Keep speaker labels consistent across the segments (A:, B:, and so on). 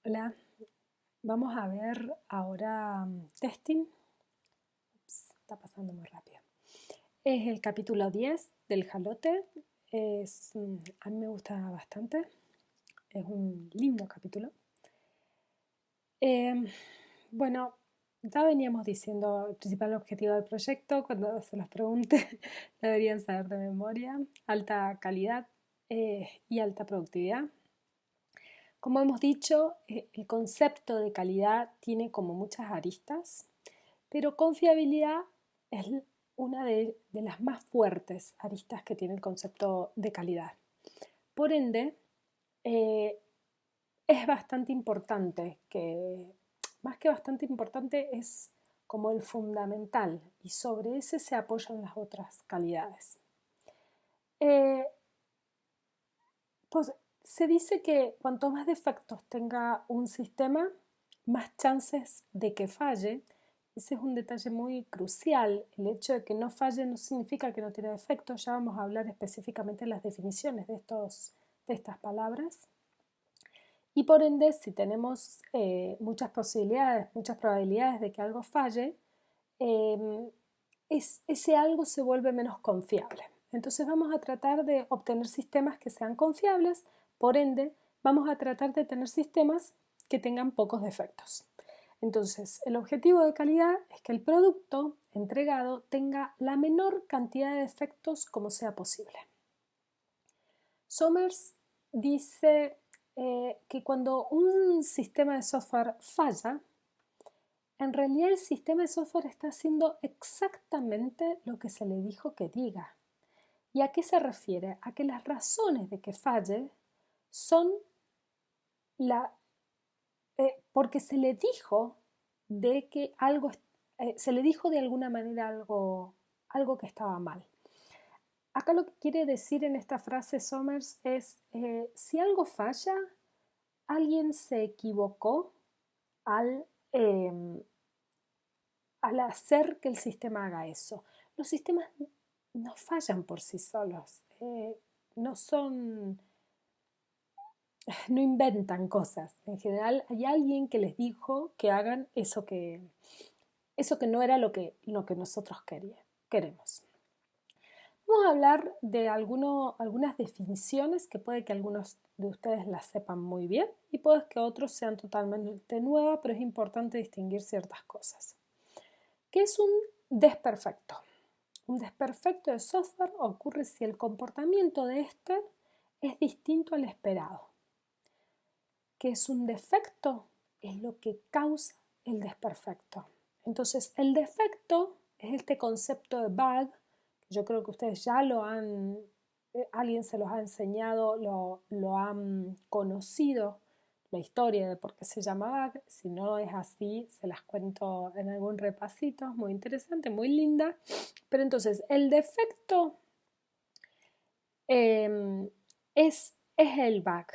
A: Hola, vamos a ver ahora testing. Ups, está pasando muy rápido. Es el capítulo 10 del Jalote. A mí me gusta bastante. Es un lindo capítulo. Eh, bueno, ya veníamos diciendo el principal objetivo del proyecto. Cuando se los pregunte, lo deberían saber de memoria. Alta calidad y alta productividad. Como hemos dicho, el concepto de calidad tiene como muchas aristas, pero confiabilidad es una de las más fuertes aristas que tiene el concepto de calidad. Por ende, eh, es bastante importante, más que bastante importante, es como el fundamental y sobre ese se apoyan las otras calidades. Eh, Pues se dice que cuanto más defectos tenga un sistema, más chances de que falle. Ese es un detalle muy crucial. El hecho de que no falle no significa que no tiene defectos. Ya vamos a hablar específicamente de las definiciones de estas palabras. Y por ende, si tenemos muchas posibilidades, muchas probabilidades de que algo falle, eh, ese algo se vuelve menos confiable. Entonces vamos a tratar de obtener sistemas que sean confiables, por ende vamos a tratar de tener sistemas que tengan pocos defectos. Entonces el objetivo de calidad es que el producto entregado tenga la menor cantidad de defectos como sea posible. Somers dice que cuando un sistema de software falla, en realidad el sistema de software está haciendo exactamente lo que se le dijo que diga. ¿Y a qué se refiere? A que las razones de que falle son porque se le dijo de que algo, se le dijo de alguna manera algo que estaba mal. Acá lo que quiere decir en esta frase Somers es, si algo falla, alguien se equivocó al, eh, al hacer que el sistema haga eso. Los sistemas no fallan por sí solos, no son, no inventan cosas. En general hay alguien que les dijo que hagan eso que no era lo que nosotros queremos. Vamos a hablar de algunas definiciones que puede que algunos de ustedes las sepan muy bien y puede que otros sean totalmente nuevas, pero es importante distinguir ciertas cosas. ¿Qué es un desperfecto? Un desperfecto de software ocurre si el comportamiento de este es distinto al esperado. ¿Qué es un defecto? Es lo que causa el desperfecto. Entonces, el defecto es este concepto de bug, que yo creo que ustedes ya lo han, alguien se los ha enseñado, lo han conocido, la historia de por qué se llama bug. Si no es así, se las cuento en algún repasito, muy interesante, muy linda. Pero entonces, el defecto es el bug,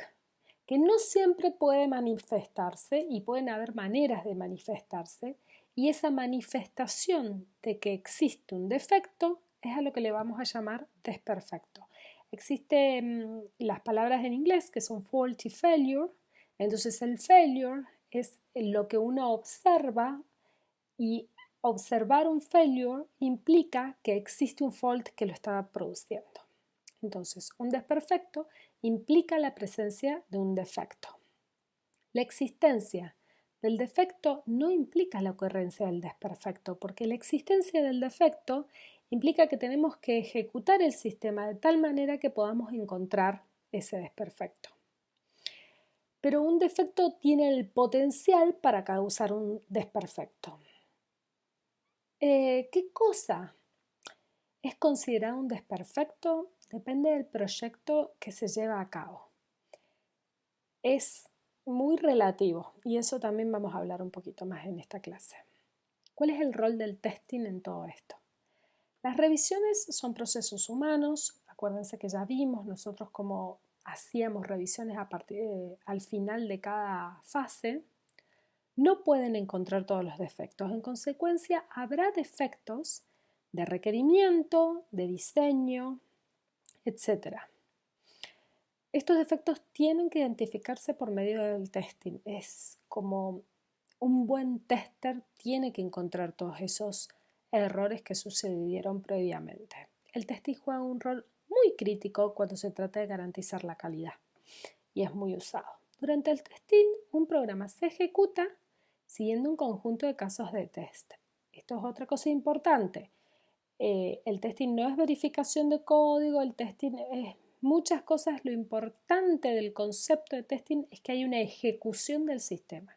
A: que no siempre puede manifestarse y pueden haber maneras de manifestarse, y esa manifestación de que existe un defecto es a lo que le vamos a llamar desperfecto. Existen las palabras en inglés que son fault y failure. Entonces el failure es lo que uno observa, y observar un failure implica que existe un fault que lo está produciendo. Entonces, un desperfecto implica la presencia de un defecto. La existencia del defecto no implica la ocurrencia del desperfecto, porque la existencia del defecto implica que tenemos que ejecutar el sistema de tal manera que podamos encontrar ese desperfecto. Pero un defecto tiene el potencial para causar un desperfecto. ¿Qué cosa es considerado un desperfecto? Depende del proyecto que se lleva a cabo. Es muy relativo y eso también vamos a hablar un poquito más en esta clase. ¿Cuál es el rol del testing en todo esto? Las revisiones son procesos humanos. Acuérdense que ya vimos nosotros cómo hacíamos revisiones al final de cada fase. No pueden encontrar todos los defectos. En consecuencia, habrá defectos de requerimiento, de diseño, etc. Estos defectos tienen que identificarse por medio del testing. Es como un buen tester tiene que encontrar todos esos errores que sucedieron previamente. El testing juega un rol muy crítico cuando se trata de garantizar la calidad y es muy usado. Durante el testing, un programa se ejecuta siguiendo un conjunto de casos de test. Esto es otra cosa importante. El testing no es verificación de código, el testing es muchas cosas. Lo importante del concepto de testing es que hay una ejecución del sistema.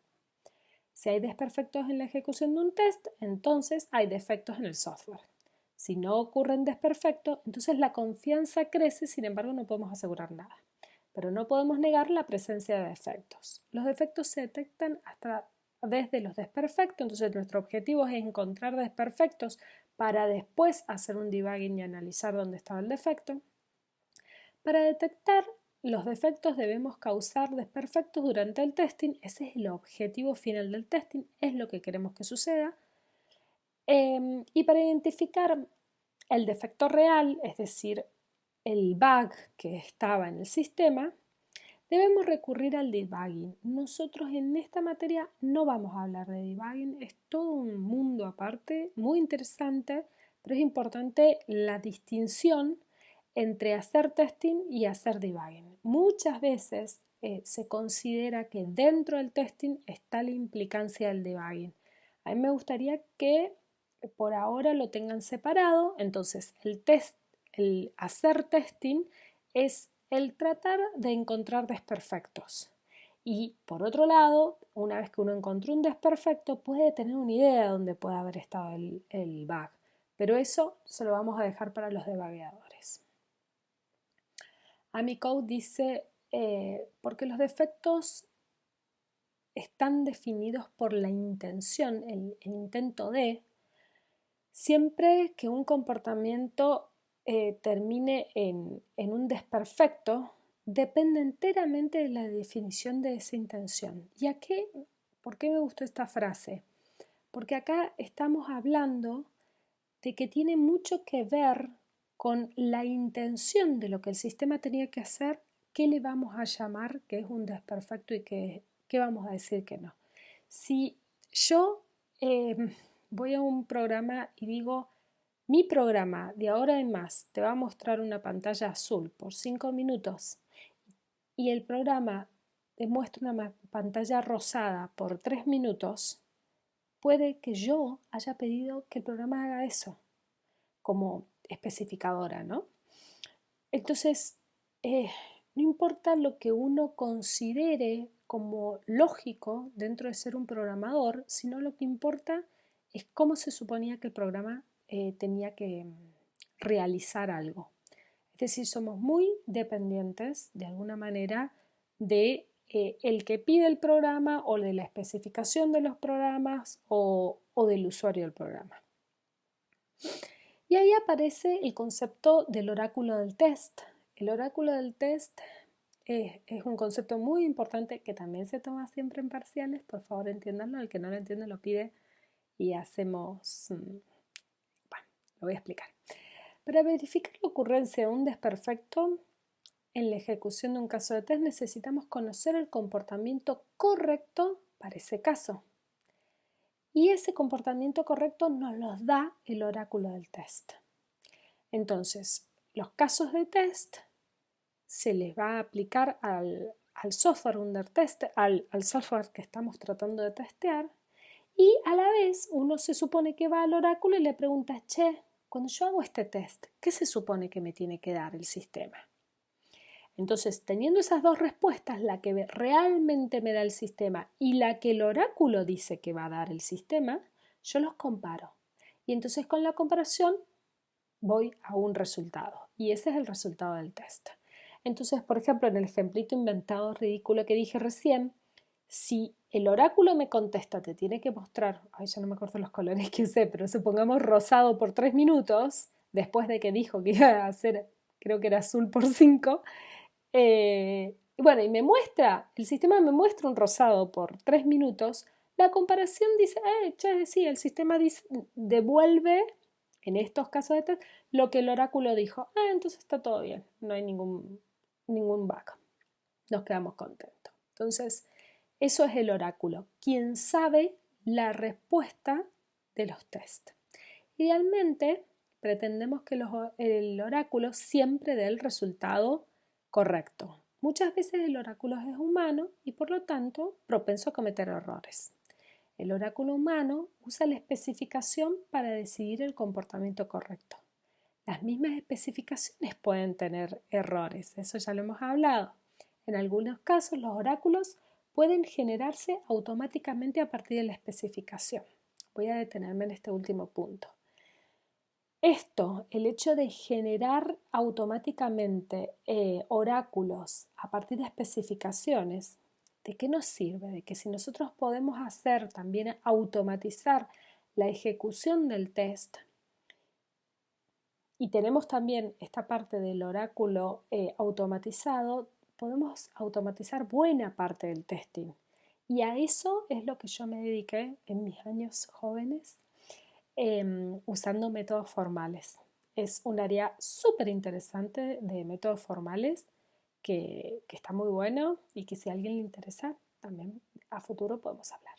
A: Si hay desperfectos en la ejecución de un test, entonces hay defectos en el software. Si no ocurren desperfectos, entonces la confianza crece, sin embargo no podemos asegurar nada. Pero no podemos negar la presencia de defectos. Los defectos se detectan hasta desde los desperfectos, entonces nuestro objetivo es encontrar desperfectos para después hacer un debugging y analizar dónde estaba el defecto. Para detectar los defectos debemos causar desperfectos durante el testing. Ese es el objetivo final del testing, es lo que queremos que suceda. Y para identificar el defecto real, es decir, el bug que estaba en el sistema, debemos recurrir al debugging. Nosotros en esta materia no vamos a hablar de debugging, es todo un mundo aparte, muy interesante, pero es importante la distinción entre hacer testing y hacer debugging. Muchas veces se considera que dentro del testing está la implicancia del debugging. A mí me gustaría que por ahora lo tengan separado, entonces el hacer testing es el tratar de encontrar desperfectos. Y por otro lado, una vez que uno encontró un desperfecto, puede tener una idea de dónde puede haber estado el bug. Pero eso se lo vamos a dejar para los debugueadores. AmiCode dice, porque los defectos están definidos por la intención, el intento de, siempre que un comportamiento termine en un desperfecto, depende enteramente de la definición de esa intención. ¿Y a qué? ¿Por qué me gustó esta frase? Porque acá estamos hablando de que tiene mucho que ver con la intención de lo que el sistema tenía que hacer, qué le vamos a llamar que es un desperfecto y qué vamos a decir que no. Si yo voy a un programa y digo, mi programa de ahora en más te va a mostrar una pantalla azul por 5 minutos y el programa te muestra una pantalla rosada por 3 minutos, puede que yo haya pedido que el programa haga eso como especificadora, ¿no? Entonces, no importa lo que uno considere como lógico dentro de ser un programador, sino lo que importa es cómo se suponía que el programa tenía que realizar algo. Es decir, somos muy dependientes de alguna manera de el que pide el programa o de la especificación de los programas o del usuario del programa. Y ahí aparece el concepto del oráculo del test. El oráculo del test es un concepto muy importante que también se toma siempre en parciales. Por favor, entiéndanlo. El que no lo entiende lo pide y hacemos... Bueno, lo voy a explicar. Para verificar la ocurrencia de un desperfecto en la ejecución de un caso de test necesitamos conocer el comportamiento correcto para ese caso. Y ese comportamiento correcto nos los da el oráculo del test. Entonces, los casos de test se les va a aplicar al software under test, al software que estamos tratando de testear, y a la vez uno se supone que va al oráculo y le pregunta, che, cuando yo hago este test, ¿qué se supone que me tiene que dar el sistema? Entonces, teniendo esas dos respuestas, la que realmente me da el sistema y la que el oráculo dice que va a dar el sistema, yo los comparo. Y entonces con la comparación voy a un resultado. Y ese es el resultado del test. Entonces, por ejemplo, en el ejemplito inventado ridículo que dije recién, si el oráculo me contesta, te tiene que mostrar, ay, ya no me acuerdo los colores que usé, pero supongamos rosado por 3 minutos, después de que dijo que iba a hacer, creo que era azul por 5, bueno, y me muestra, el sistema me muestra un rosado por 3 minutos, la comparación dice, che, sí, el sistema devuelve, en estos casos de test, lo que el oráculo dijo. Entonces está todo bien, no hay ningún bug. nos quedamos contentos. Entonces, eso es el oráculo, quien sabe la respuesta de los test. Idealmente, pretendemos que el oráculo siempre dé el resultado correcto. Muchas veces el oráculo es humano y por lo tanto propenso a cometer errores. El oráculo humano usa la especificación para decidir el comportamiento correcto. Las mismas especificaciones pueden tener errores, eso ya lo hemos hablado. En algunos casos los oráculos pueden generarse automáticamente a partir de la especificación. Voy a detenerme en este último punto. Esto, el hecho de generar automáticamente oráculos a partir de especificaciones, ¿de qué nos sirve? De que si nosotros podemos hacer también automatizar la ejecución del test y tenemos también esta parte del oráculo automatizado, podemos automatizar buena parte del testing. Y a eso es lo que yo me dediqué en mis años jóvenes usando métodos formales. Es un área súper interesante de métodos formales que está muy bueno y que si a alguien le interesa, también a futuro podemos hablar.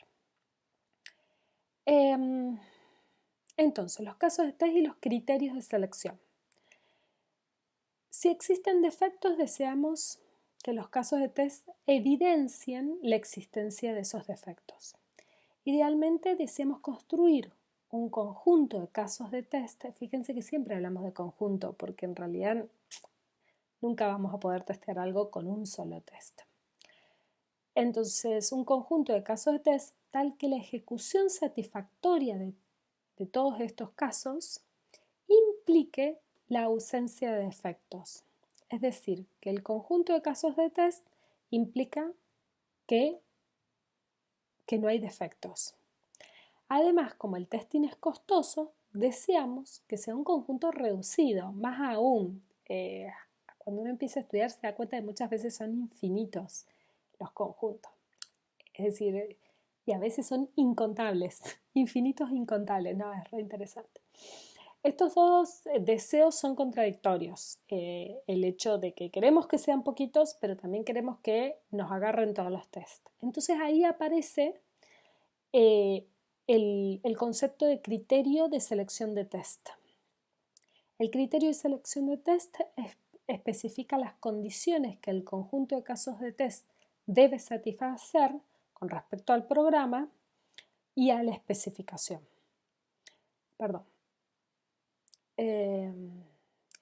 A: Entonces, los casos de test y los criterios de selección. Si existen defectos, deseamos que los casos de test evidencien la existencia de esos defectos. Idealmente, deseamos construir un conjunto de casos de test. Fíjense que siempre hablamos de conjunto porque en realidad nunca vamos a poder testear algo con un solo test. Entonces, un conjunto de casos de test tal que la ejecución satisfactoria de todos estos casos implique la ausencia de defectos. Es decir, que el conjunto de casos de test implica que no hay defectos. Además, como el testing es costoso, deseamos que sea un conjunto reducido. Más aún, cuando uno empieza a estudiar se da cuenta que muchas veces son infinitos los conjuntos. Es decir, y a veces son incontables, infinitos incontables. No, es re interesante. Estos dos deseos son contradictorios. El hecho de que queremos que sean poquitos, pero también queremos que nos agarren todos los tests. Entonces ahí aparece el concepto de criterio de selección de test. El criterio de selección de test especifica las condiciones que el conjunto de casos de test debe satisfacer con respecto al programa y a la especificación. Perdón. En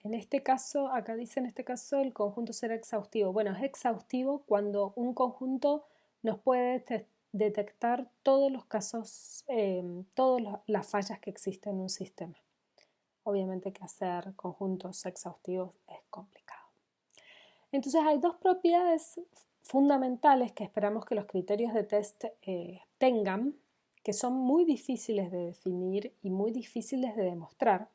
A: este caso, acá dice en este caso el conjunto será exhaustivo. Bueno, es exhaustivo cuando un conjunto nos puede detectar todos los casos, todas las fallas que existen en un sistema. Obviamente que hacer conjuntos exhaustivos es complicado. Entonces hay dos propiedades fundamentales que esperamos que los criterios de test tengan, que son muy difíciles de definir y muy difíciles de demostrar,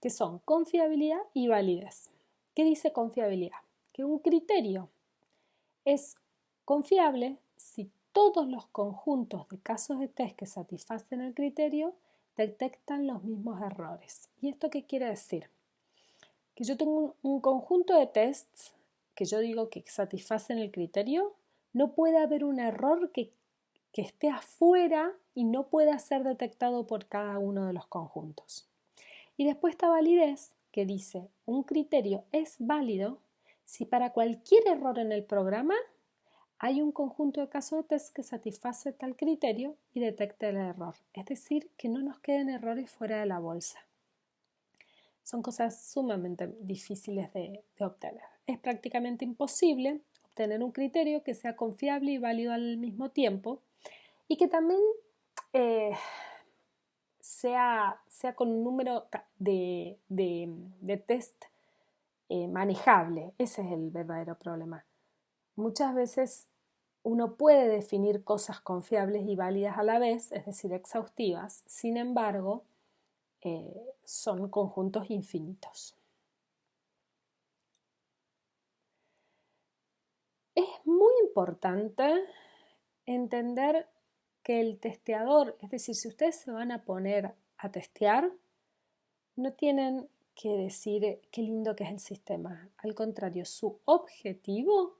A: que son confiabilidad y validez. ¿Qué dice confiabilidad? Que un criterio es confiable si todos los conjuntos de casos de test que satisfacen el criterio detectan los mismos errores. ¿Y esto qué quiere decir? Que yo tengo un conjunto de tests que yo digo que satisfacen el criterio, no puede haber un error que esté afuera y no pueda ser detectado por cada uno de los conjuntos. Y después está validez, que dice, un criterio es válido si para cualquier error en el programa hay un conjunto de casos de test que satisface tal criterio y detecta el error. Es decir, que no nos queden errores fuera de la bolsa. Son cosas sumamente difíciles de obtener. Es prácticamente imposible obtener un criterio que sea confiable y válido al mismo tiempo y que también sea con un número de test manejable. Ese es el verdadero problema. Muchas veces uno puede definir cosas confiables y válidas a la vez, es decir, exhaustivas. Sin embargo, son conjuntos infinitos. Es muy importante entender que el testeador, es decir, si ustedes se van a poner a testear, no tienen que decir qué lindo que es el sistema. Al contrario, su objetivo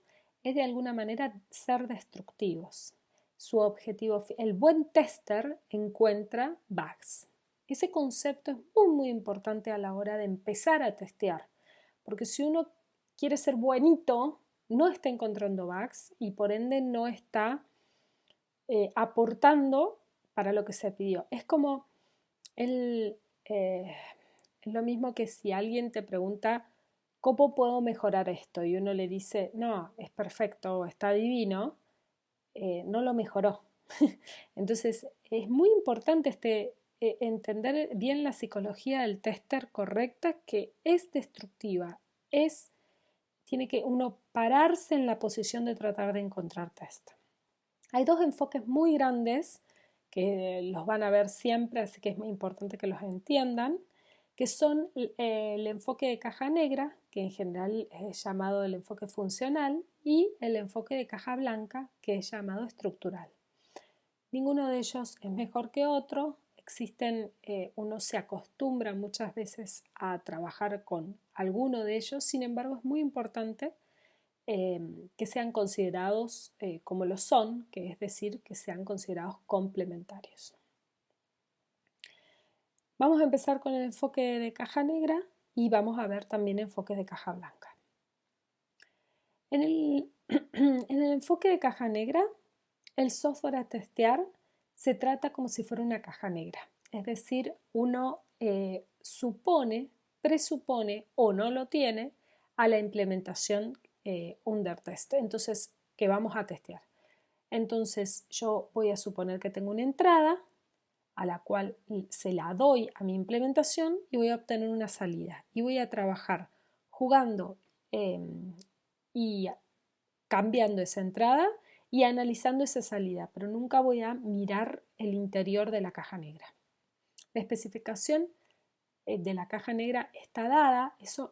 A: es de alguna manera ser destructivos. Su objetivo, el buen tester encuentra bugs. Ese concepto es muy importante a la hora de empezar a testear, porque si uno quiere ser buenito, no está encontrando bugs y por ende no está aportando para lo que se pidió. Es como es lo mismo que si alguien te pregunta ¿cómo puedo mejorar esto? Y uno le dice, no, es perfecto, está divino, no lo mejoró. Entonces, es muy importante entender bien la psicología del tester correcta, que es destructiva, tiene que uno pararse en la posición de tratar de encontrar test. Hay dos enfoques muy grandes que los van a ver siempre, así que es muy importante que los entiendan, que son el enfoque de caja negra, que en general es llamado el enfoque funcional, y el enfoque de caja blanca, que es llamado estructural. Ninguno de ellos es mejor que otro. Uno se acostumbra muchas veces a trabajar con alguno de ellos, sin embargo es muy importante que sean considerados como lo son, que es decir, que sean considerados complementarios. Vamos a empezar con el enfoque de caja negra y vamos a ver también enfoques de caja blanca. En el, en el enfoque de caja negra, el software a testear se trata como si fuera una caja negra, es decir, uno presupone o no lo tiene a la implementación under test, entonces, que vamos a testear. Entonces, yo voy a suponer que tengo una entrada a la cual se la doy a mi implementación y voy a obtener una salida. Y voy a trabajar jugando y cambiando esa entrada y analizando esa salida, pero nunca voy a mirar el interior de la caja negra. La especificación de la caja negra está dada, eso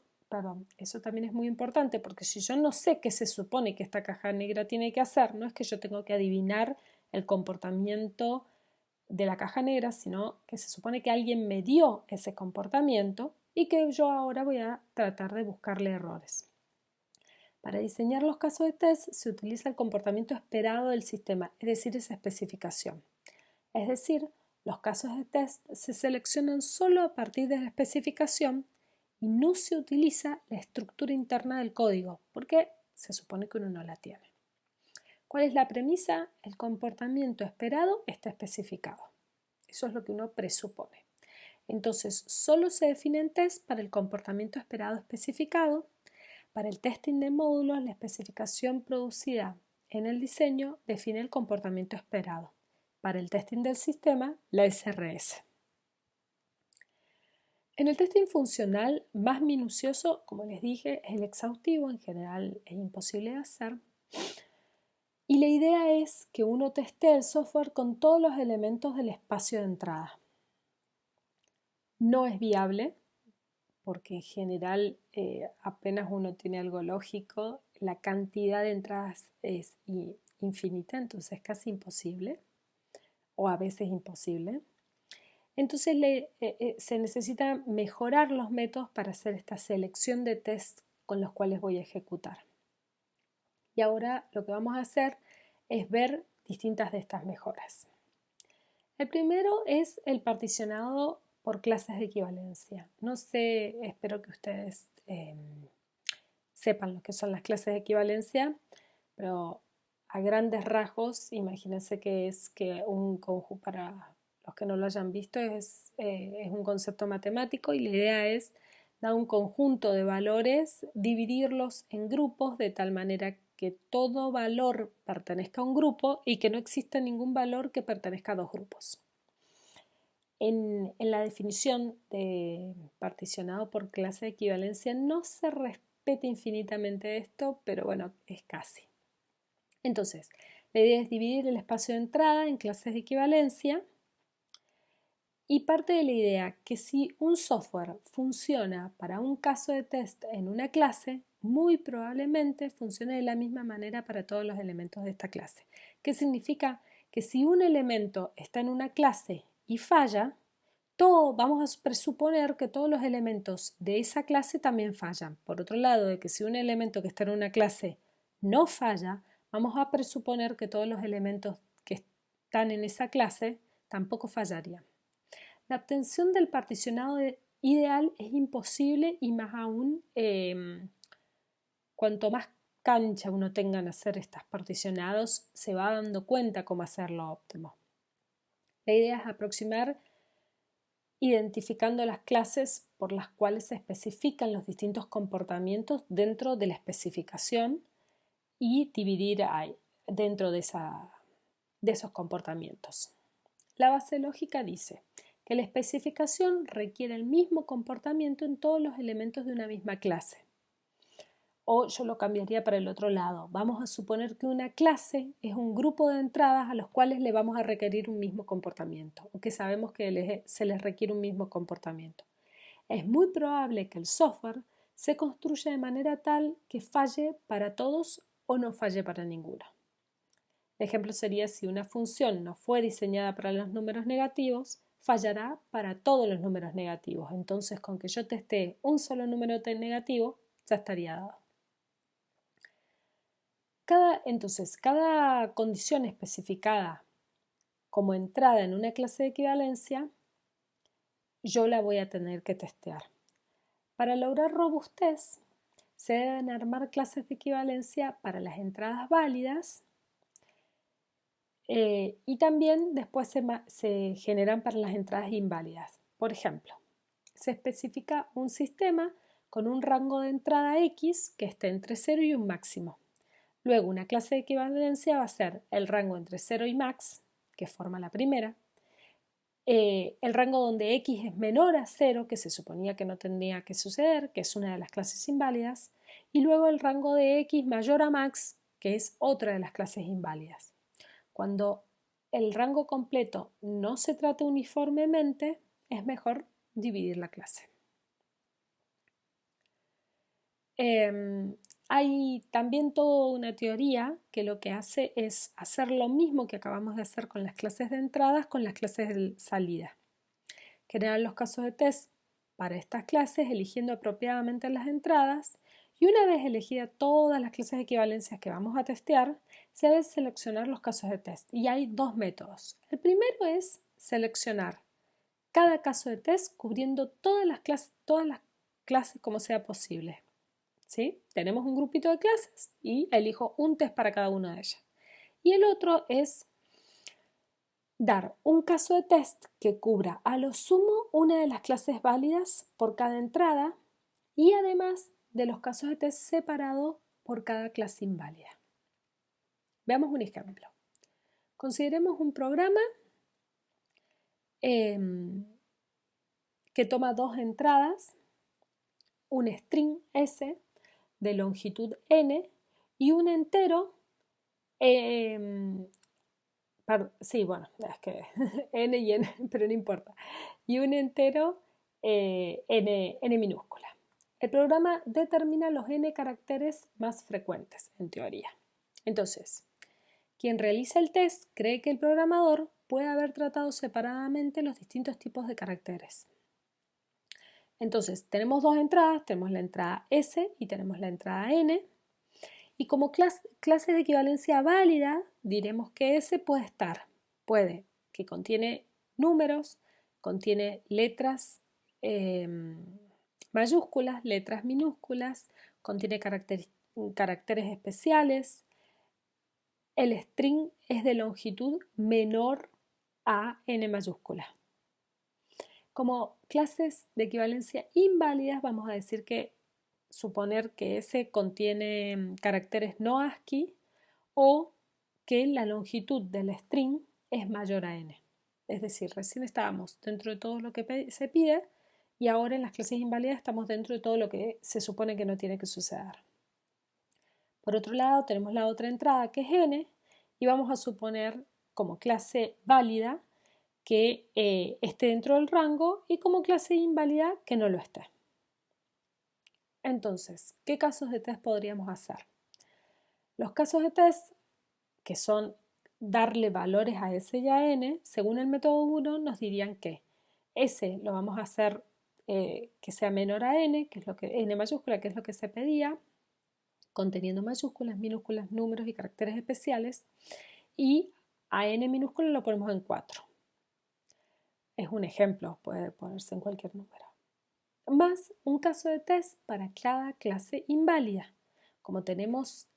A: también es muy importante, porque si yo no sé qué se supone que esta caja negra tiene que hacer, no es que yo tengo que adivinar el comportamiento de la caja negra, sino que se supone que alguien me dio ese comportamiento y que yo ahora voy a tratar de buscarle errores. Para diseñar los casos de test se utiliza el comportamiento esperado del sistema, es decir, esa especificación. Es decir, los casos de test se seleccionan solo a partir de la especificación y no se utiliza la estructura interna del código, porque se supone que uno no la tiene. ¿Cuál es la premisa? El comportamiento esperado está especificado. Eso es lo que uno presupone. Entonces, solo se definen test para el comportamiento esperado especificado. Para el testing de módulos, la especificación producida en el diseño define el comportamiento esperado. Para el testing del sistema, la SRS. En el testing funcional más minucioso, como les dije, es el exhaustivo, en general es imposible de hacer. Y la idea es que uno testee el software con todos los elementos del espacio de entrada. No es viable, porque en general apenas uno tiene algo lógico, la cantidad de entradas es infinita, entonces es casi imposible, o a veces imposible. Entonces se necesita mejorar los métodos para hacer esta selección de test con los cuales voy a ejecutar. Y ahora lo que vamos a hacer es ver distintas de estas mejoras. El primero es el particionado por clases de equivalencia. No sé, espero que ustedes sepan lo que son las clases de equivalencia, pero a grandes rasgos, imagínense que es que un conjunto, para los que no lo hayan visto, es un concepto matemático y la idea es dar un conjunto de valores, dividirlos en grupos de tal manera que todo valor pertenezca a un grupo y que no exista ningún valor que pertenezca a dos grupos. En la definición de particionado por clase de equivalencia no se respeta infinitamente esto, pero bueno, es casi. Entonces, la idea es dividir el espacio de entrada en clases de equivalencia y parte de la idea que si un software funciona para un caso de test en una clase, muy probablemente funcione de la misma manera para todos los elementos de esta clase. ¿Qué significa? Que si un elemento está en una clase y falla, vamos a presuponer que todos los elementos de esa clase también fallan. Por otro lado, de que si un elemento que está en una clase no falla, vamos a presuponer que todos los elementos que están en esa clase tampoco fallarían. La obtención del particionado ideal es imposible y más aún cuanto más cancha uno tenga en hacer estos particionados, se va dando cuenta cómo hacerlo óptimo. La idea es aproximar identificando las clases por las cuales se especifican los distintos comportamientos dentro de la especificación y dividir dentro de esos comportamientos. La base lógica dice que la especificación requiere el mismo comportamiento en todos los elementos de una misma clase. O yo lo cambiaría para el otro lado. Vamos a suponer que una clase es un grupo de entradas a los cuales le vamos a requerir un mismo comportamiento, o que sabemos que se les requiere un mismo comportamiento. Es muy probable que el software se construya de manera tal que falle para todos o no falle para ninguno. El ejemplo sería si una función no fue diseñada para los números negativos, fallará para todos los números negativos. Entonces, con que yo teste un solo número negativo, ya estaría dado. Cada condición especificada como entrada en una clase de equivalencia, yo la voy a tener que testear. Para lograr robustez, se deben armar clases de equivalencia para las entradas válidas y también después se generan para las entradas inválidas. Por ejemplo, se especifica un sistema con un rango de entrada X que esté entre 0 y un máximo. Luego, una clase de equivalencia va a ser el rango entre 0 y max, que forma la primera, el rango donde X es menor a 0, que se suponía que no tendría que suceder, que es una de las clases inválidas, y luego el rango de X mayor a max, que es otra de las clases inválidas. Cuando el rango completo no se trata uniformemente, es mejor dividir la clase. Hay también toda una teoría que lo que hace es hacer lo mismo que acabamos de hacer con las clases de entradas con las clases de salida. Generar los casos de test para estas clases eligiendo apropiadamente las entradas y una vez elegidas todas las clases de equivalencias que vamos a testear, se debe seleccionar los casos de test y hay dos métodos. El primero es seleccionar cada caso de test cubriendo todas las clases como sea posible. ¿Sí? Tenemos un grupito de clases y elijo un test para cada una de ellas. Y el otro es dar un caso de test que cubra a lo sumo una de las clases válidas por cada entrada y además de los casos de test separados por cada clase inválida. Veamos un ejemplo. Consideremos un programa que toma dos entradas, un string S de longitud n y un entero, sí, bueno, es que n y n, pero no importa, y un entero n minúscula. El programa determina los n caracteres más frecuentes, en teoría. Entonces, quien realiza el test cree que el programador puede haber tratado separadamente los distintos tipos de caracteres. Entonces, tenemos dos entradas, tenemos la entrada S y tenemos la entrada N. Y como clase de equivalencia válida, diremos que S puede, que contiene números, contiene letras mayúsculas, letras minúsculas, contiene caracteres especiales. El string es de longitud menor a n mayúscula. Como clases de equivalencia inválidas, vamos a decir que suponer que S contiene caracteres no ASCII o que la longitud del string es mayor a n. Es decir, recién estábamos dentro de todo lo que se pide y ahora en las clases inválidas estamos dentro de todo lo que se supone que no tiene que suceder. Por otro lado, tenemos la otra entrada que es n y vamos a suponer como clase válida que esté dentro del rango y como clase inválida que no lo esté. Entonces, ¿qué casos de test podríamos hacer? Los casos de test, que son darle valores a S y a N, según el método 1, nos dirían que S lo vamos a hacer que sea menor a N, que es lo que N mayúscula, que es lo que se pedía. conteniendo mayúsculas, minúsculas, números y caracteres especiales, y a n minúscula lo ponemos en 4. Es un ejemplo, puede ponerse en cualquier número. Más un caso de test para cada clase inválida. Como tenemos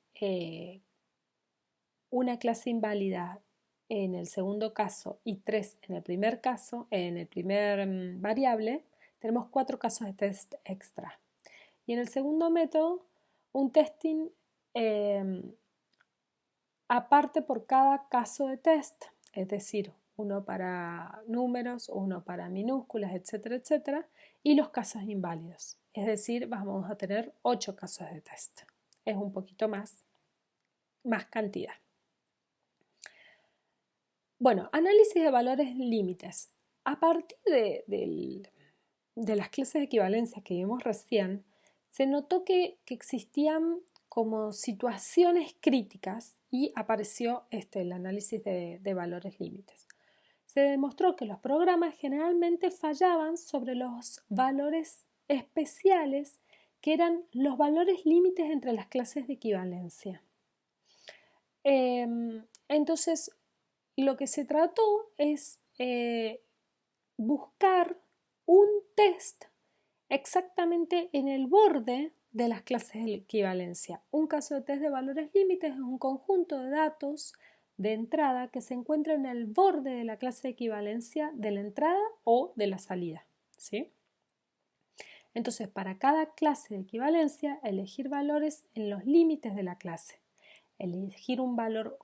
A: una clase inválida en el segundo caso y 3 en el primer caso, en el primer variable, tenemos 4 casos de test extra. Y en el segundo método, un testing aparte por cada caso de test, es decir, uno para números, uno para minúsculas, etcétera, etcétera, y los casos inválidos. Es decir, vamos a tener 8 casos de test. Es un poquito más cantidad. Bueno, análisis de valores límites. A partir de las clases de equivalencia que vimos recién, se notó que existían como situaciones críticas y apareció el análisis de valores límites. Se demostró que los programas generalmente fallaban sobre los valores especiales que eran los valores límites entre las clases de equivalencia. Entonces, lo que se trató es buscar un test exactamente en el borde de las clases de equivalencia. Un caso de test de valores límites es un conjunto de datos de entrada que se encuentra en el borde de la clase de equivalencia de la entrada o de la salida, ¿sí? Entonces, para cada clase de equivalencia, elegir valores en los límites de la clase. Elegir un valor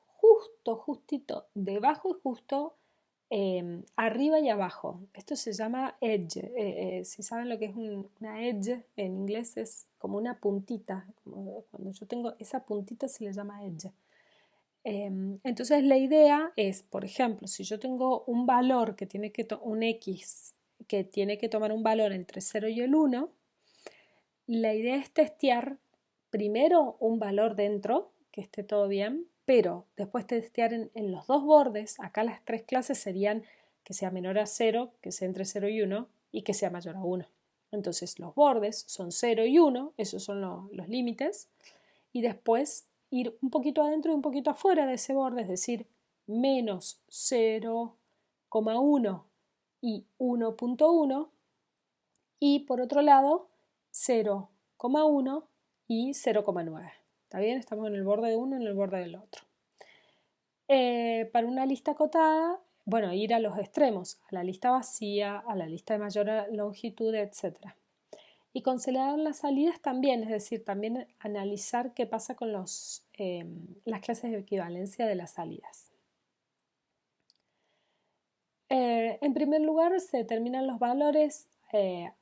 A: justito, debajo y justo arriba y abajo. Esto se llama edge. Si saben lo que es una edge, en inglés es como una puntita. Cuando yo tengo esa puntita se le llama edge. Entonces la idea es, por ejemplo, si yo tengo un valor que tiene que un x que tiene que tomar un valor entre 0 y el 1, la idea es testear primero un valor dentro, que esté todo bien, pero después testear en los dos bordes. Acá las 3 clases serían que sea menor a 0, que sea entre 0 y 1 y que sea mayor a 1. Entonces los bordes son 0 y 1, esos son los límites, y después ir un poquito adentro y un poquito afuera de ese borde, es decir, menos 0,1 y 1,1, y por otro lado 0,1 y 0,9. ¿Está bien? Estamos en el borde de uno y en el borde del otro. Para una lista acotada, bueno, ir a los extremos, a la lista vacía, a la lista de mayor longitud, etc. Y considerar las salidas también, es decir, también analizar qué pasa con las clases de equivalencia de las salidas. En primer lugar, se determinan los valores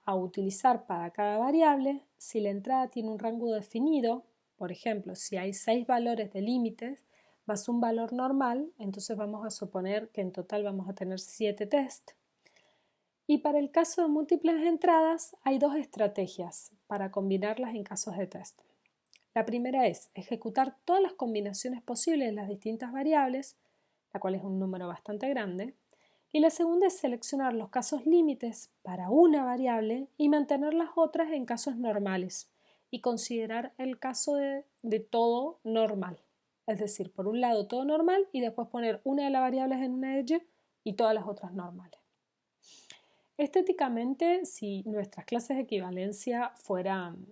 A: a utilizar para cada variable. Si la entrada tiene un rango definido, por ejemplo, si hay 6 valores de límites más un valor normal, entonces vamos a suponer que en total vamos a tener 7 test. Y para el caso de múltiples entradas hay 2 estrategias para combinarlas en casos de test. La primera es ejecutar todas las combinaciones posibles de las distintas variables, la cual es un número bastante grande. Y la segunda es seleccionar los casos límites para una variable y mantener las otras en casos normales y considerar el caso de todo normal. Es decir, por un lado todo normal y después poner una de las variables en una edge y todas las otras normales. Estéticamente, si nuestras clases de equivalencia fueran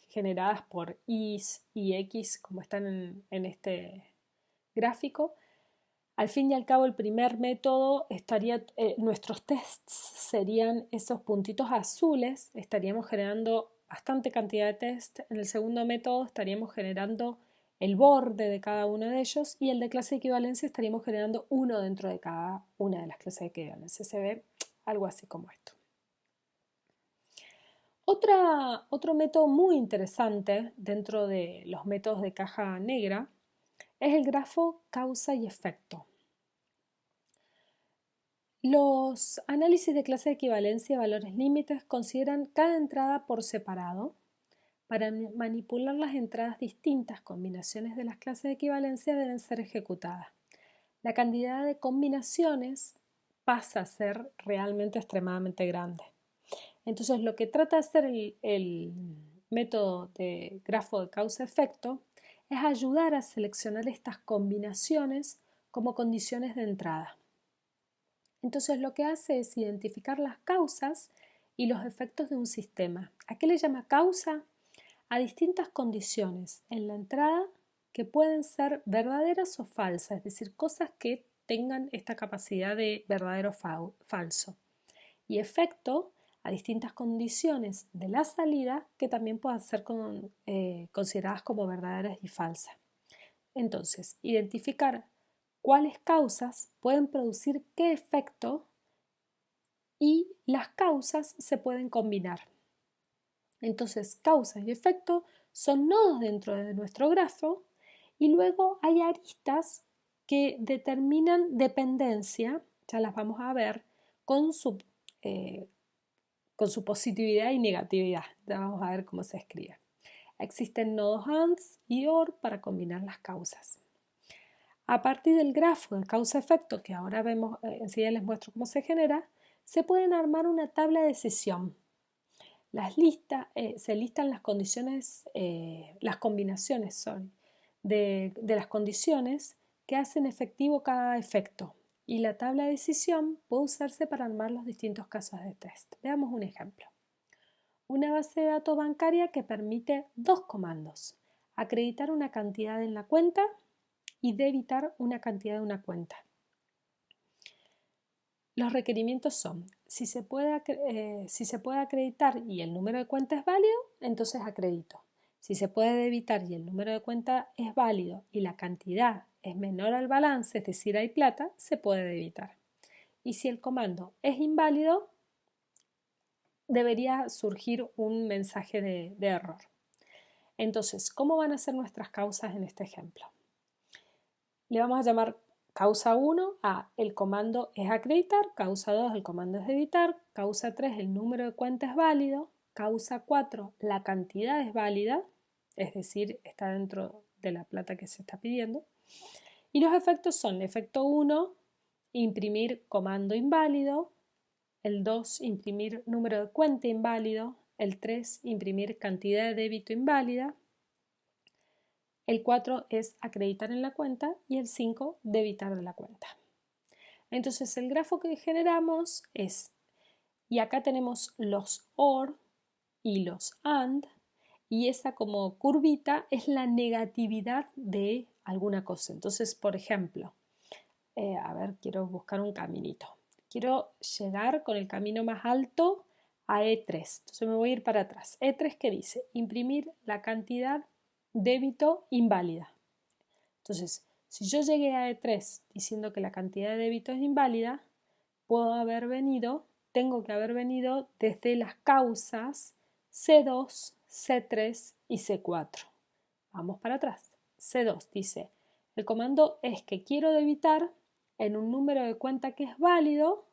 A: generadas por Is y X, como están en este gráfico, al fin y al cabo, el primer método nuestros tests serían esos puntitos azules, estaríamos generando bastante cantidad de tests. En el segundo método estaríamos generando el borde de cada uno de ellos y el de clase de equivalencia estaríamos generando uno dentro de cada una de las clases de equivalencia. Se ve algo así como esto. Otro método muy interesante dentro de los métodos de caja negra es el grafo causa y efecto. Los análisis de clase de equivalencia y valores límites consideran cada entrada por separado. Para manipular las entradas distintas, combinaciones de las clases de equivalencia deben ser ejecutadas. La cantidad de combinaciones pasa a ser realmente extremadamente grande. Entonces, lo que trata de hacer método de grafo de causa-efecto es ayudar a seleccionar estas combinaciones como condiciones de entrada. Entonces lo que hace es identificar las causas y los efectos de un sistema. ¿A qué le llama causa? A distintas condiciones en la entrada que pueden ser verdaderas o falsas, es decir, cosas que tengan esta capacidad de verdadero o falso. Y efecto a distintas condiciones de la salida que también puedan ser consideradas como verdaderas y falsas. Entonces, identificar cuáles causas pueden producir qué efecto y las causas se pueden combinar. Entonces, causa y efecto son nodos dentro de nuestro grafo y luego hay aristas que determinan dependencia, ya las vamos a ver, con su positividad y negatividad. Ya vamos a ver cómo se escribe. Existen nodos ANDs y OR para combinar las causas. A partir del grafo de causa-efecto, que ahora vemos, enseguida les muestro cómo se genera, se pueden armar una tabla de decisión. Se listan las condiciones, las combinaciones de las condiciones que hacen efectivo cada efecto. Y la tabla de decisión puede usarse para armar los distintos casos de test. Veamos un ejemplo. Una base de datos bancaria que permite dos comandos: acreditar una cantidad en la cuenta y debitar una cantidad de una cuenta. Los requerimientos son: si se puede acreditar y el número de cuenta es válido, entonces acredito. Si se puede debitar y el número de cuenta es válido y la cantidad es menor al balance, es decir, hay plata, se puede debitar. Y si el comando es inválido, debería surgir un mensaje de error. Entonces, ¿cómo van a ser nuestras causas en este ejemplo? Le vamos a llamar causa 1 a el comando es acreditar, causa 2 el comando es debitar, causa 3 el número de cuenta es válido, causa 4 la cantidad es válida, es decir, está dentro de la plata que se está pidiendo. Y los efectos son: efecto 1, imprimir comando inválido; el 2, imprimir número de cuenta inválido; el 3, imprimir cantidad de débito inválida; el 4 es acreditar en la cuenta y el 5 debitar de la cuenta. Entonces el grafo que generamos es, y acá tenemos los OR y los AND, y esa como curvita es la negatividad de alguna cosa. Entonces, por ejemplo, quiero buscar un caminito. Quiero llegar con el camino más alto a E3. Entonces me voy a ir para atrás. E3, ¿qué dice? Imprimir la cantidad débito inválida. Entonces, si yo llegué a E3 diciendo que la cantidad de débito es inválida, tengo que haber venido desde las causas C2, C3 y C4. Vamos para atrás. C2 dice, el comando es que quiero debitar en un número de cuenta que es válido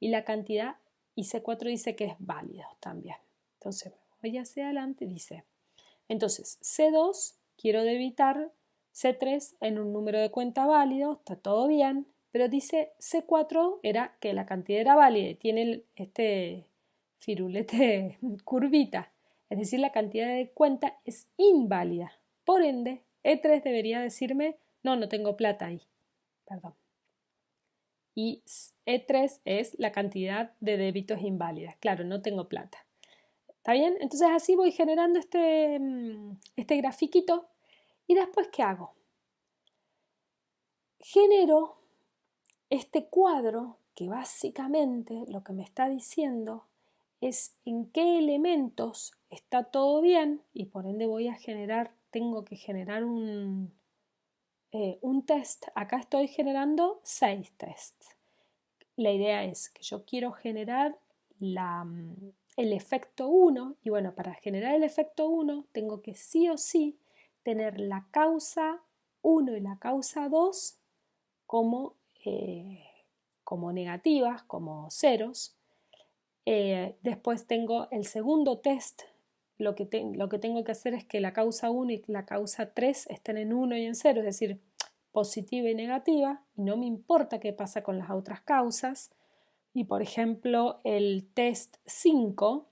A: y la cantidad, y C4 dice que es válido también. Entonces, voy hacia adelante y dice, entonces C2 quiero debitar C3 en un número de cuenta válido, está todo bien, pero dice C4 era que la cantidad era válida y tiene este firulete curvita, es decir, la cantidad de cuenta es inválida. Por ende, E3 debería decirme, no tengo plata ahí, perdón. Y E3 es la cantidad de débitos inválidas, claro, no tengo plata. ¿Está bien? Entonces así voy generando este grafiquito. ¿Y después qué hago? Genero este cuadro que básicamente lo que me está diciendo es en qué elementos está todo bien y por ende tengo que generar un test. Acá estoy generando 6 tests. La idea es que yo quiero generar el efecto 1 y bueno, para generar el efecto 1 tengo que sí o sí tener la causa 1 y la causa 2 como negativas, como ceros. Después tengo el segundo test. Lo que tengo que hacer es que la causa 1 y la causa 3 estén en 1 y en 0, es decir, positiva y negativa, y no me importa qué pasa con las otras causas. Y por ejemplo, el test 5,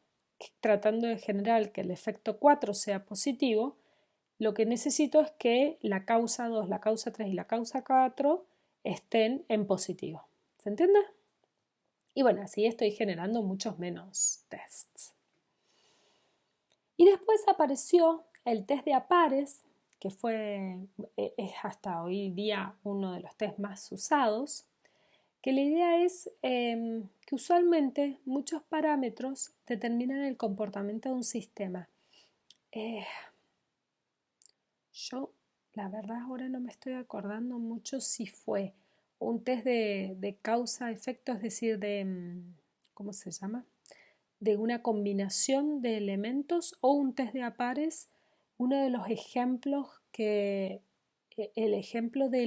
A: tratando de generar que el efecto 4 sea positivo, lo que necesito es que la causa 2, la causa 3 y la causa 4 estén en positivo. ¿Se entiende? Y bueno, así estoy generando muchos menos tests. Y después apareció el test de apares, que es hasta hoy día uno de los tests más usados, que la idea es que usualmente muchos parámetros determinan el comportamiento de un sistema. Yo, la verdad, ahora no me estoy acordando mucho si fue un test de causa-efecto, es decir, ¿cómo se llama? De una combinación de elementos o un test de apares. Uno de los ejemplos el ejemplo de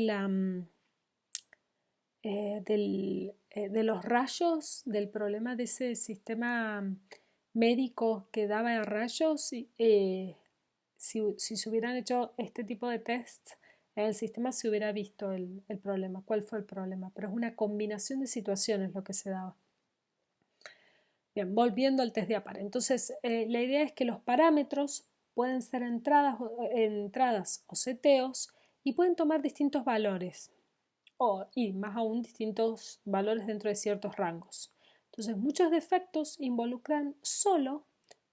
A: los rayos, del problema de ese sistema médico que daba rayos, si se hubieran hecho este tipo de tests en el sistema se hubiera visto el problema, cuál fue el problema, pero es una combinación de situaciones lo que se daba. Bien, volviendo al test de APAR. Entonces, la idea es que los parámetros pueden ser entradas o seteos y pueden tomar distintos valores y más aún distintos valores dentro de ciertos rangos. Entonces, muchos defectos involucran solo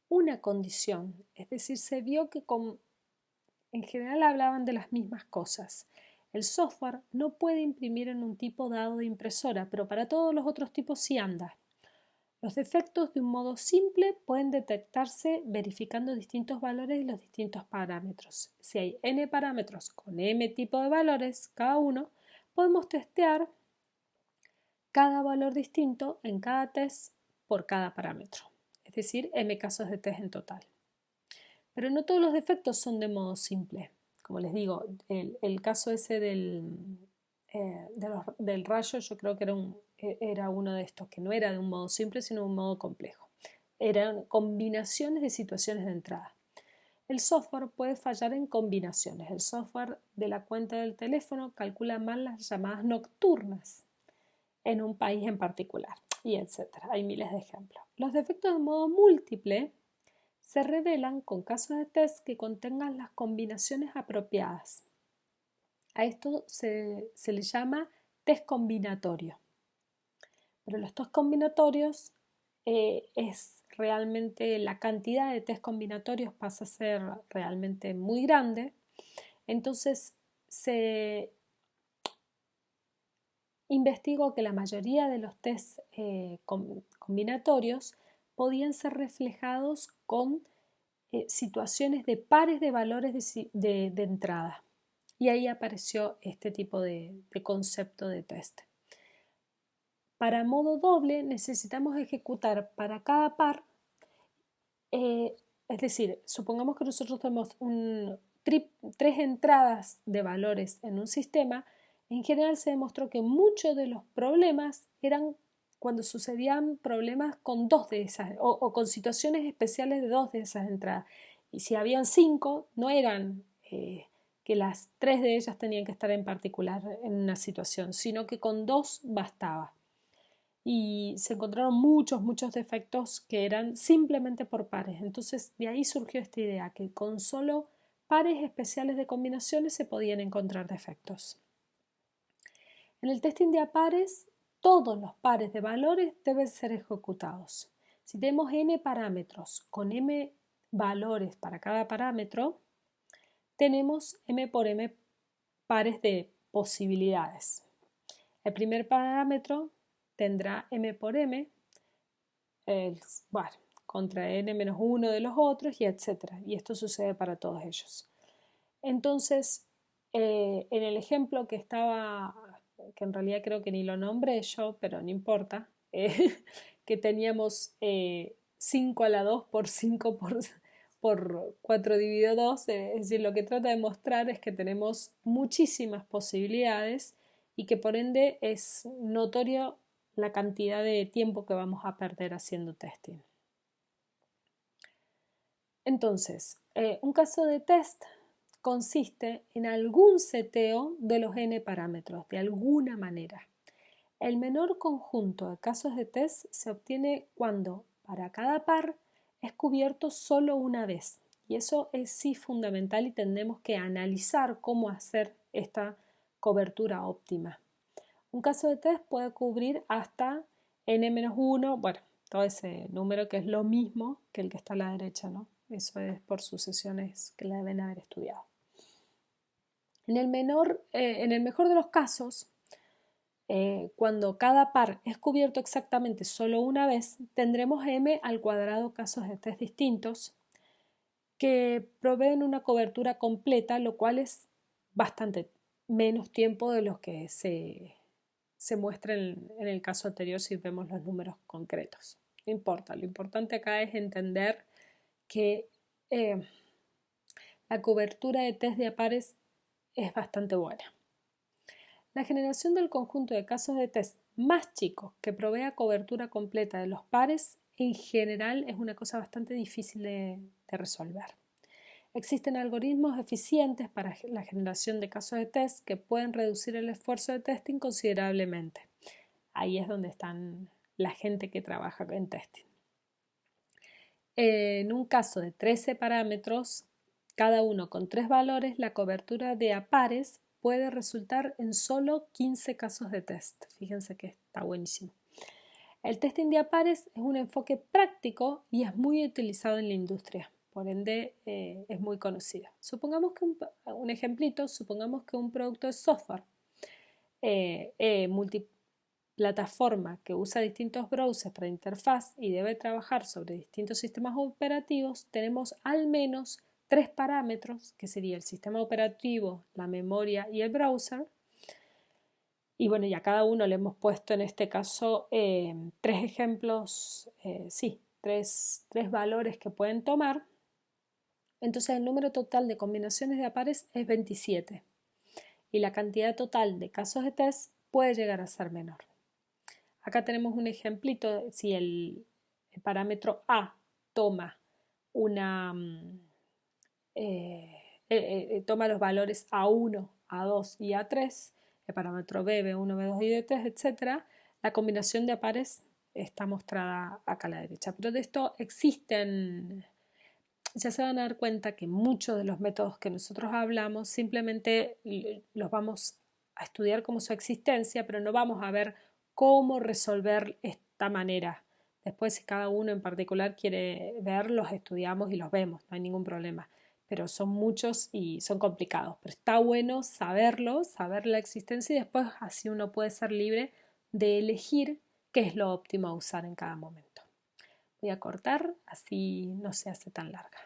A: una condición, es decir, se vio que en general hablaban de las mismas cosas. El software no puede imprimir en un tipo dado de impresora, pero para todos los otros tipos sí anda. Los defectos de un modo simple pueden detectarse verificando distintos valores y los distintos parámetros. Si hay n parámetros con m tipo de valores cada uno, podemos testear cada valor distinto en cada test por cada parámetro, es decir, m casos de test en total. Pero no todos los defectos son de modo simple. Como les digo, el caso ese del rayo yo creo que era uno de estos, que no era de un modo simple, sino de un modo complejo. Eran combinaciones de situaciones de entrada. El software puede fallar en combinaciones. El software de la cuenta del teléfono calcula mal las llamadas nocturnas en un país en particular, y etcétera. Hay miles de ejemplos. Los defectos de modo múltiple se revelan con casos de test que contengan las combinaciones apropiadas. A esto se le llama test combinatorio. Pero los test combinatorios es realmente la cantidad de test combinatorios pasa a ser realmente muy grande. Entonces se investigó que la mayoría de los test combinatorios podían ser reflejados con situaciones de pares de valores de entrada. Y ahí apareció este tipo de concepto de test. Para modo doble necesitamos ejecutar para cada par, es decir, supongamos que nosotros tenemos tres entradas de valores en un sistema. En general se demostró que muchos de los problemas eran cuando sucedían problemas con dos de esas o con situaciones especiales de dos de esas entradas. Y si habían 5, no eran que las 3 de ellas tenían que estar en particular en una situación, sino que con 2 bastaba. Y se encontraron muchos defectos que eran simplemente por pares. Entonces de ahí surgió esta idea que con solo pares especiales de combinaciones se podían encontrar defectos. En el testing de pares, todos los pares de valores deben ser ejecutados. Si tenemos n parámetros con m valores para cada parámetro, tenemos m por m pares de posibilidades. El primer parámetro tendrá m por m contra n-1 de los otros y etcétera. Y esto sucede para todos ellos. Entonces, en el ejemplo que en realidad creo que ni lo nombré yo, pero no importa, que teníamos 5 a la 2 por 5 por 4 dividido 2, es decir, lo que trata de mostrar es que tenemos muchísimas posibilidades y que por ende es notorio la cantidad de tiempo que vamos a perder haciendo testing. Entonces, un caso de test consiste en algún seteo de los n parámetros, de alguna manera. El menor conjunto de casos de test se obtiene cuando, para cada par, es cubierto solo una vez. Y eso es sí fundamental y tendremos que analizar cómo hacer esta cobertura óptima. Un caso de test puede cubrir hasta n-1, bueno, todo ese número que es lo mismo que el que está a la derecha, ¿no? Eso es por sucesiones que la deben haber estudiado. En el mejor de los casos, cuando cada par es cubierto exactamente solo una vez, tendremos m al cuadrado casos de test distintos que proveen una cobertura completa, lo cual es bastante menos tiempo de los que se muestra en el caso anterior si vemos los números concretos. No importa, lo importante acá es entender que la cobertura de test de a pares es bastante buena. La generación del conjunto de casos de test más chicos que provea cobertura completa de los pares en general es una cosa bastante difícil de resolver. Existen algoritmos eficientes para la generación de casos de test que pueden reducir el esfuerzo de testing considerablemente. Ahí es donde están la gente que trabaja en testing. En un caso de 13 parámetros, cada uno con 3 valores, la cobertura de a pares puede resultar en solo 15 casos de test. Fíjense que está buenísimo. El testing de a pares es un enfoque práctico y es muy utilizado en la industria. Por ende, es muy conocido. Supongamos que un ejemplito, supongamos que un producto de software multiplataforma que usa distintos browsers para interfaz y debe trabajar sobre distintos sistemas operativos, tenemos al menos 3 parámetros, que sería el sistema operativo, la memoria y el browser. Y bueno, ya cada uno le hemos puesto en este caso 3 ejemplos, tres valores que pueden tomar. Entonces el número total de combinaciones de a pares es 27 y la cantidad total de casos de test puede llegar a ser menor. Acá tenemos un ejemplito, si el parámetro A toma toma los valores A1, A2 y A3, el parámetro B, B1, B2 y B3, etc., la combinación de a pares está mostrada acá a la derecha. Pero de esto existen, ya se van a dar cuenta que muchos de los métodos que nosotros hablamos simplemente los vamos a estudiar como su existencia, pero no vamos a ver cómo resolver esta manera. Después, si cada uno en particular quiere ver, los estudiamos y los vemos, no hay ningún problema. Pero son muchos y son complicados. Pero está bueno saberlo, saber la existencia y después así uno puede ser libre de elegir qué es lo óptimo a usar en cada momento. Voy a cortar, así no se hace tan larga.